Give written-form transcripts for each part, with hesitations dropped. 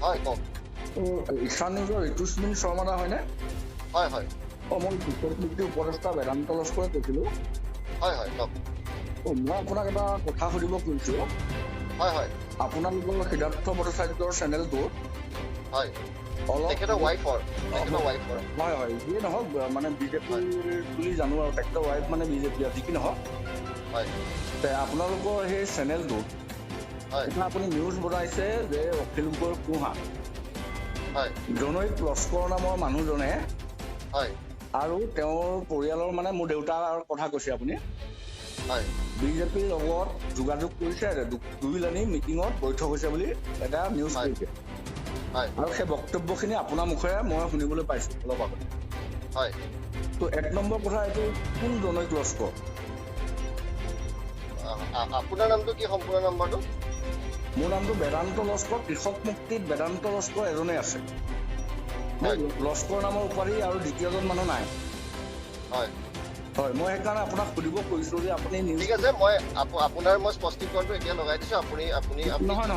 হয় কওক। ঈশান নিউজৰ ঋতুস্মিন শৰ্মা দা হয়নে? হয় হয় মই উত্তৰ প্ৰদেশ উপদেষ্টা বেদান্ত লস্কৰে কৈছিলোঁ। হয় হয় কওক। মই আপোনাক এটা কথা সুধিব খুজিছোঁ। হয় হয় আপোনালোকৰ সিদ্ধাৰ্থ ভট্টাচাৰ্যৰ চেনেলটো হয় অলপ তেখেতৰ ৱাইফৰ হয় হয় যিয়ে নহওক মানে বিজেপিৰ বুলি জানো আৰু তেখেতৰ ৱাইফ মানে বিজেপি যি কি নহওক হয় আপোনালোকৰ সেই চেনেলটোত হয় এতিয়া আপুনি নিউজ বনাইছে যে অখিল গগৈৰ সোঁহাত হয় জনৈক লস্কৰ নামৰ মানুহজনে হয় আৰু তেওঁৰ পৰিয়ালৰ মানে মোৰ দেউতাৰ কথা কৈছে আপুনি হয় বিজেপিৰ লগত যোগাযোগ কৰিছে দুইলানি মিটিঙত বৈঠক হৈছে বুলি এটা নিউজ কৰিছে হয় আৰু সেই বক্তব্যখিনি আপোনাৰ মুখেৰে মই শুনিবলৈ পাইছো অলপ আগতে। হয় তো এক নম্বৰ কথা এইটো কোন জনৈক লস্কৰ? আপোনাৰ নামটো কি সম্পূৰ্ণ নম্বৰটো? মোৰ নামটো বেদান্ত লস্কৰ। কৃষক মুক্তিত বেদান্ত লস্কৰ এজনে আছে। লস্কৰ নামৰ উপাধি আৰু দ্বিতীয়জন মানুহ নাই। হয় হয় মই সেইকাৰণে আপোনাক সুধিব কৈছো যে আপুনি ঠিক আছে মই আপোনাৰ মই স্পষ্টীকৰণটো এতিয়া লগাই দিছো। আপুনি নহয়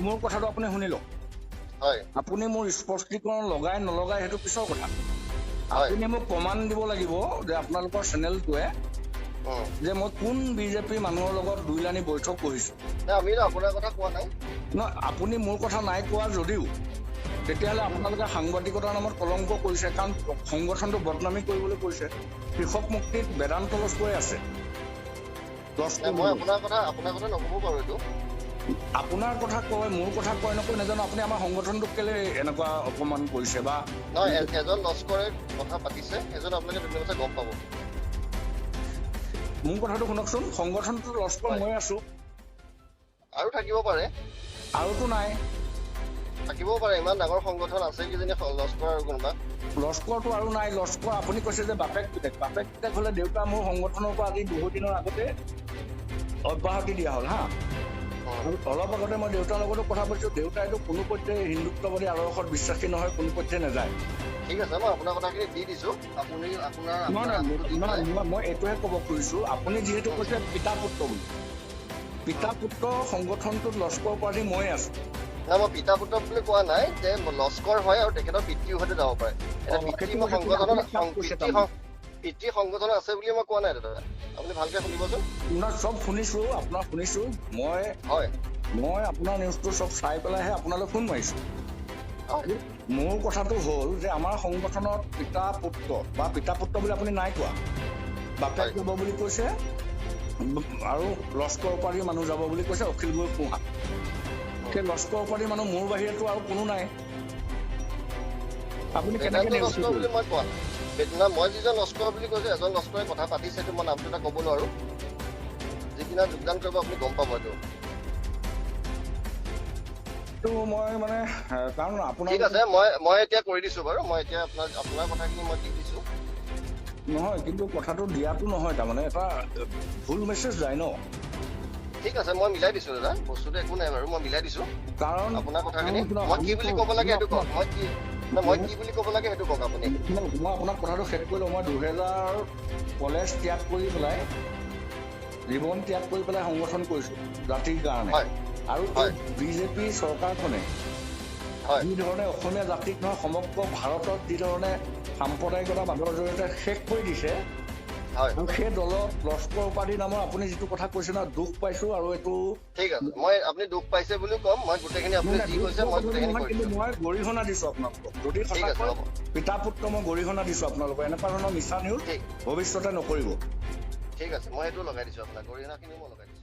মোৰ কথাটো আপুনি শুনি লওক। হয় আপুনি মোৰ স্পষ্টীকৰণ লগাই নলগাই সেইটো পিছৰ কথা। আপুনি মোক প্ৰমাণ দিব লাগিব যে আপোনালোকৰ চেনেলটোৱে যে মই কোন বিজেপি মানুহৰ লগত দুইলানি বৈঠক কৰিছো। আমি আপোনাৰ কথা কোৱা নাই। নহয় আপুনি মোৰ কথা নাই কোৱা যদিও তেতিয়াহ'লে আপোনালোকে সাংবাদিকতাৰ নামত কলংক কৰিছে, কাৰণ সংগঠনটো বদনামী কৰিবলৈ কৰিছে। কৃষক মুক্তিত বেদান্ত লস্কৰে আছে। মই আপোনাৰ কথা নক'ব বাৰু এইটো। আপোনাৰ কথা কয় মোৰ কথা কয় নকয় নাজানো। আপুনি আমাৰ সংগঠনটোক কেলে এনেকুৱা অপমান কৰিছে বা নহয় এজন লস্কৰে কথা পাতিছে, এজন আপোনালোকে ধুনীয়াকৈ গম পাব। মোৰ কথাটো শুনকচোন। সংগঠনটো লস্কৰ মই আছো আৰু থাকিব পাৰে, আৰুতো নাই। থাকিবও পাৰে, ইমান ডাঙৰ সংগঠন আছে কিজানি লস্কৰ আৰু কোনোবা। লস্কৰটো আৰু নাই। লস্কৰ আপুনি কৈছে যে বাপেক পিতেক হলে দেউতা মোৰ সংগঠনৰ পৰা আজি বহুত দিনৰ আগতে অব্যাহতি দিয়া হ'ল হা। আৰু অলপ আগতে মই দেউতাৰ লগতো কথা পাতিছো। দেউতাইতো কোনো পধ্যে হিন্দুত্ববাদী আদৰ্শত বিশ্বাসী নহয়, কোনো পধ্যে নাযায়। ঠিক আছে মই আপোনাৰ কথাখিনি দি দিছো। আপুনি মই এইটোহে ক'ব খুজিছো, আপুনি যিহেতু কৈছে পিতা পুত্ৰ বুলি, পিতা পুত্ৰ সংগঠনটোত লস্কৰ প্ৰাৰ্থী মই আছো। নাই মই পিতা পুত্ৰ বুলি কোৱা নাই যে লস্কৰ হয় আৰু তেখেতৰ পিতৃও হয়তো যাব পাৰে। পিতৃ সংগঠন আছে বুলি মই কোৱা নাই দাদা, আপুনি ভালকে শুনিবচোন। আপোনাক চব শুনিছো, আপোনাক শুনিছো। মই আপোনাৰ নিউজটো চব চাই পেলাইহে আপোনালৈ ফোন মাৰিছো। মোৰ কথাটো হ'ল যে আমাৰ সংগঠনত পিতা পুত্ৰ বুলি আপুনি নাই কোৱা। বাপেক যাব বুলি কৈছে আৰু লস্কৰ উপাধিৰ মানুহ যাব বুলি কৈছে অখিল গগৈ সোঁহাত। সেই লস্কৰ উপাধিৰ মানুহ মোৰ বাহিৰেতো আৰু কোনো নাই। আপুনি কেনেকে লস্কৰ বুলি মই কোৱা মই যিজন লস্কৰ বুলি কৈছো, এজন লস্কৰে কথা পাতিছে, মই নামটো এটা ক'ব নোৱাৰো। যিদিনা যোগদান কৰিব আপুনি গম পাব এইটো। মই মানে কাৰণ আপোনাৰ ঠিক আছে মই এতিয়া কৰি দিছো বাৰু। মই এতিয়া আপোনাৰ কথাখিনি মই দি দিছো। নহয় কিন্তু কথাটো দিয়াটো নহয়, তাৰমানে এটা ভুল মেছেজ যায় ন। ঠিক আছে মই মিলাই দিছো দাদা, বস্তুটো একো নাই বাৰু, মই মিলাই দিছো। কাৰণ আপোনাৰ কথাখিনি মই কি বুলি ক'ব লাগে সেইটো কওক। মই কি বুলি ক'ব লাগে সেইটো কওক আপুনি। মই আপোনাক কথাটো শেষ কৰিলো। মই 2000 কলেজ ত্যাগ কৰি পেলাই, জীৱন ত্যাগ কৰি পেলাই সংগঠন কৰিছো জাতিৰ কাৰণে। আৰু বিজেপি চৰকাৰখনে যি ধৰণে অসমীয়া জাতিক নহয় সমগ্ৰ ভাৰতত যি ধৰণে সাম্প্ৰদায়িকতাবাদৰ জৰিয়তে শেষ কৰি দিছে, আৰু সেই দলত লস্কৰ উপাধি নামৰ আপুনি যিটো কথা কৈছে ন, দুখ পাইছো। আৰু এইটো ঠিক আছে মই আপুনি দুখ পাইছে বুলিও ক'ম। মই গোটেইখিনি আপুনি যি কৈছে মই গোটেইখিনি কৰি দিছো। মই গৰিহণা দিছো আপোনালোকক। যদি সঁচাকৈ পিতা পুত্ৰ মই গৰিহণা দিছো আপোনালোকক। এনেকুৱা ধৰণৰ মিছা নিউজ ভৱিষ্যতে নকৰিব। ঠিক আছে মই সেইটো লগাই দিছো, আপোনাৰ গৰিহণাখিনিও মই লগাই দিছো।